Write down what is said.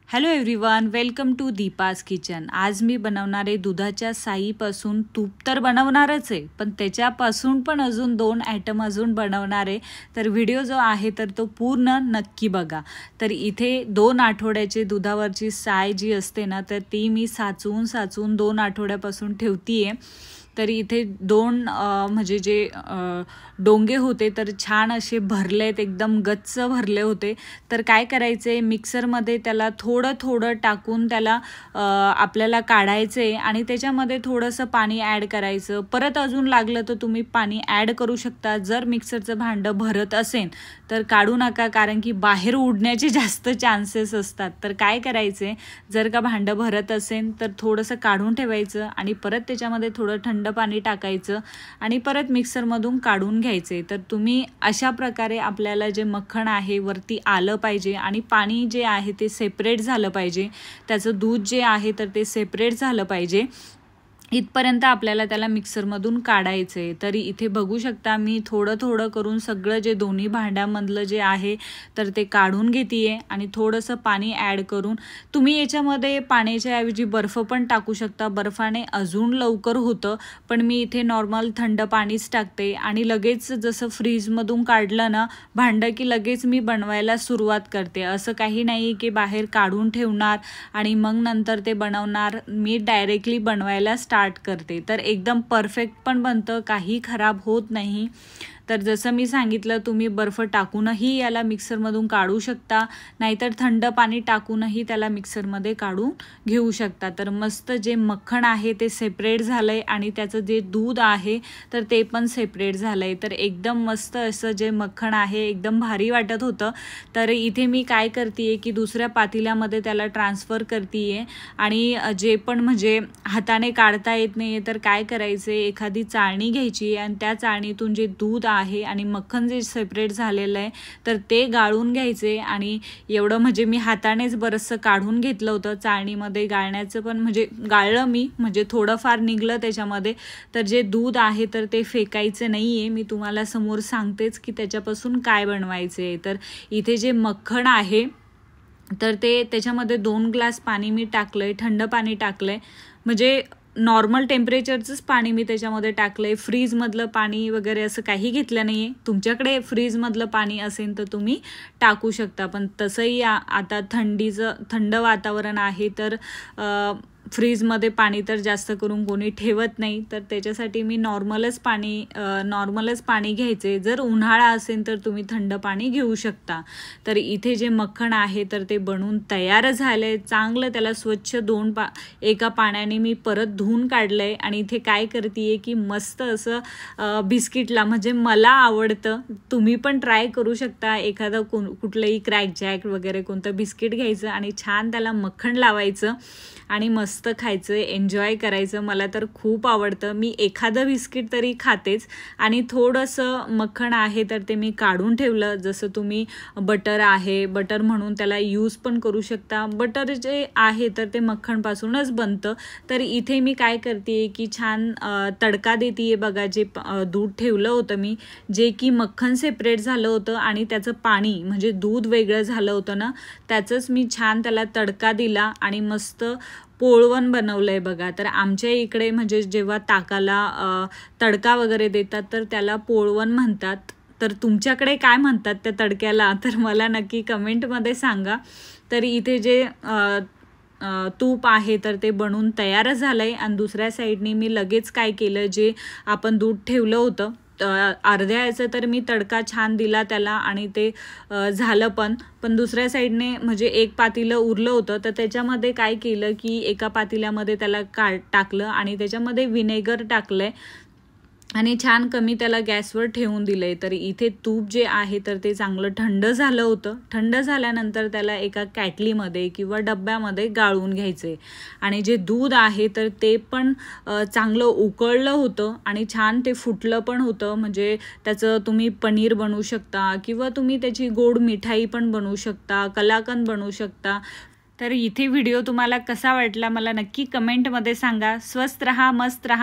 Hello everyone, welcome to Deepa's kitchen. आज मी बनवणार आहे दुधाच्या साईपासून तूप तर बनवणारच आहे, पण त्याच्यापासून पण अजून 2 आयटम अजून बनवणार आहे। तर व्हिडिओ जो आहे तर तो पूर्ण नक्की बघा। तर इथे 2 आठवड्याची दुधावरची साय जी असते ना, तर ती मी साचवून 2 आठवड्यापासून ठेवतीये। तर इथे 2 म्हणजे जे डोंगे होते तर छान असे भरलेत, एकदम गच्च भरले होते। तर काय करायचे, मिक्सरमध्ये त्याला थोडं टाकून त्याला आपल्याला काढायचे आणि त्याच्यामध्ये थोडंसं पाणी ॲड करायचं। परत अजून लागलं तर तुम्ही पाणी ॲड करू शकता। जर मिक्सरचं भांडं भरत असेल तर काढू नका, कारण की बाहेर उडण्याचे जास्त चान्सेस असतात। तर काय करायचे, जर का भांडं भरत असेल तर थोडंसं काढून ठेवायचं आणि परत त्याच्यामध्ये थोडं थंड पाणी टाकायचं आणि परत मिक्सरमधून काढून घ्यायचे। तर तुम्ही अशा प्रकारे आपल्याला जे मक्खन आहे वरती आलं पाहिजे आणि पाणी जे आहे ते सेपरेट झालं पाहिजे, त्याचं दूध जे आहे तर ते सेपरेट झालं पाहिजे। इथपर्यंत आपल्याला त्याला मिक्सरमधून काढायचं आहे। तरी इथे बघू शकता मी थोडं करून सगळं जे दोन्ही भांड्यामधलं जे आहे तर ते काढून घेते आणि थोडंसं पाणी ॲड करून, तुम्ही याच्यामध्ये पाण्याच्या ऐवजी बर्फ पण टाकू शकता। बर्फाने अजून लवकर होतं, पण मी इथे नॉर्मल थंड पाणीच टाकते आणि लगेच जसं फ्रीजमधून काढलं ना भांडं की लगेच मी बनवायला सुरुवात करते। असं काही नाही की बाहेर काढून ठेवणार आणि मग नंतर ते बनवणार। मी डायरेक्टली बनवायला स्टार्ट करते, तर एकदम परफेक्ट पण बनतं, काही खराब होत नाही। तर जसं मी सांगितलं, तुम्ही बर्फ टाकूनही याला मिक्सरमधून काढू शकता, नाहीतर थंड पाणी टाकूनही त्याला मिक्सरमध्ये काढून घेऊ शकता। तर मस्त जे मक्खन आहे ते सेपरेट झालंय आणि त्याचं जे दूध आहे तर ते पण सेपरेट झालंय। तर एकदम मस्त असं जे मक्खन आहे एकदम भारी वाटत होतं। तर इथे मी काय करते की दुसऱ्या पातेल्यामध्ये त्याला ट्रान्सफर करते आणि जे पण म्हणजे हाताने काढता येत नाही तर काय करायचे, एखादी चाळणी घ्यायची आणि त्या चाळणीतून जे दूध आहे आणि मक्खन जे सेपरेट झालेलं आहे तर ते गाळून घ्यायचे। आणि एवढं म्हणजे मी हातानेच बरंचसं काढून घेतलं होतं, चाळणीमध्ये गाळण्याचं पण म्हणजे गाळलं मी, म्हणजे थोडंफार निघलं त्याच्यामध्ये। तर जे दूध आहे तर ते फेकायचं नाही आहे, मी तुम्हाला समोर सांगतेच की त्याच्यापासून काय बनवायचं आहे। तर इथे जे मक्खन आहे तर ते त्याच्यामध्ये 2 ग्लास पाणी मी टाकलंय, थंड पाणी टाकलंय, म्हणजे नॉर्मल टेम्परेचरचंच पाणी मी त्याच्यामध्ये टाकलंय। फ्रीजमधलं पाणी वगैरे असं काही घेतलं नाही आहे। तुमच्याकडे फ्रीजमधलं पाणी असेल तर तुम्ही टाकू शकता, पण तसंही आता थंड वातावरण आहे तर फ्रीजमध्ये पाणी तर जास्त करून कोणी ठेवत नाही, तर त्याच्यासाठी मी नॉर्मलच पाणी घ्यायचे। जर उन्हाळा असेल तर तुम्ही थंड पाणी घेऊ शकता। तर इथे जे मक्खन आहे तर ते बनवून तयार झालंय। चांगलं त्याला स्वच्छ एका पाण्याने मी परत धुवून काढलंय आणि इथे काय करते की मस्त असं बिस्किटला, म्हणजे मला आवडतं, तुम्ही पण ट्राय करू शकता। एखादं कुठलंही क्रॅक जॅक वगैरे कोणतं बिस्किट घ्यायचं आणि छान त्याला मक्खन लावायचं आणि मस्त खायचं, एन्जॉय करायचं। मला तर खूप आवडतं, मी एखादं बिस्किट तरी खातेच। आणि थोडंसं मक्खन आहे तर ते मी काढून ठेवलं। जसं तुम्ही बटर आहे, बटर म्हणून त्याला यूज पण करू शकता। बटर जे आहे तर ते मक्खनपासूनच बनतं। तर इथे मी काय करते की छान तडका देते बघा। जे दूध ठेवलं होतं मी, जे की मक्खन सेपरेट झालं होतं आणि त्याचं पाणी म्हणजे दूध वेगळं झालं होतं ना, त्याचंच मी छान त्याला तडका दिला आणि मस्त पोळवण बनवलंय बघा। तर आमच्या इकडे म्हणजे जेव्हा ताकाला तडका वगैरे देतात तर त्याला पोळवण म्हणतात। तर तुमच्याकडे काय म्हणतात त्या तडक्याला तर मला नक्की कमेंटमध्ये सांगा। तर इथे जे तूप आहे तर ते बनवून तयार झालंय आणि दुसऱ्या साईडनी मी लगेच काय केलं, जे आपण दूध ठेवलं होतं अर्ध्या याचं तर मी तडका छान दिला त्याला आणि ते झालं पण दुसऱ्या साईडने म्हणजे एक पातेलं उरलं होतं, तर त्याच्यामध्ये काय केलं की एका पातेल्यामध्ये त्याला टाकलं आणि त्याच्यामध्ये व्हिनेगर टाकलंय आणि छान कमी त्याला गॅसवर ठेवून दिलंय। तर इथे तूप जे आहे तर ते चांगलं थंड झालं होतं। थंड झाल्यानंतर त्याला एका कॅटलीमध्ये किंवा डब्यामध्ये गाळून घ्यायचे आणि जे दूध आहे तर ते पण चांगलं उकळलं होतं आणि छान ते फुटलं पण होतं। म्हणजे त्याचं तुम्ही पनीर बनवू शकता किंवा तुम्ही त्याची गोड मिठाई पण बनवू शकता, कलाकंद बनवू शकता। तर इथे व्हिडिओ तुम्हाला कसा वाटला मला नक्की कमेंटमध्ये सांगा। स्वस्त रहा, मस्त रहा।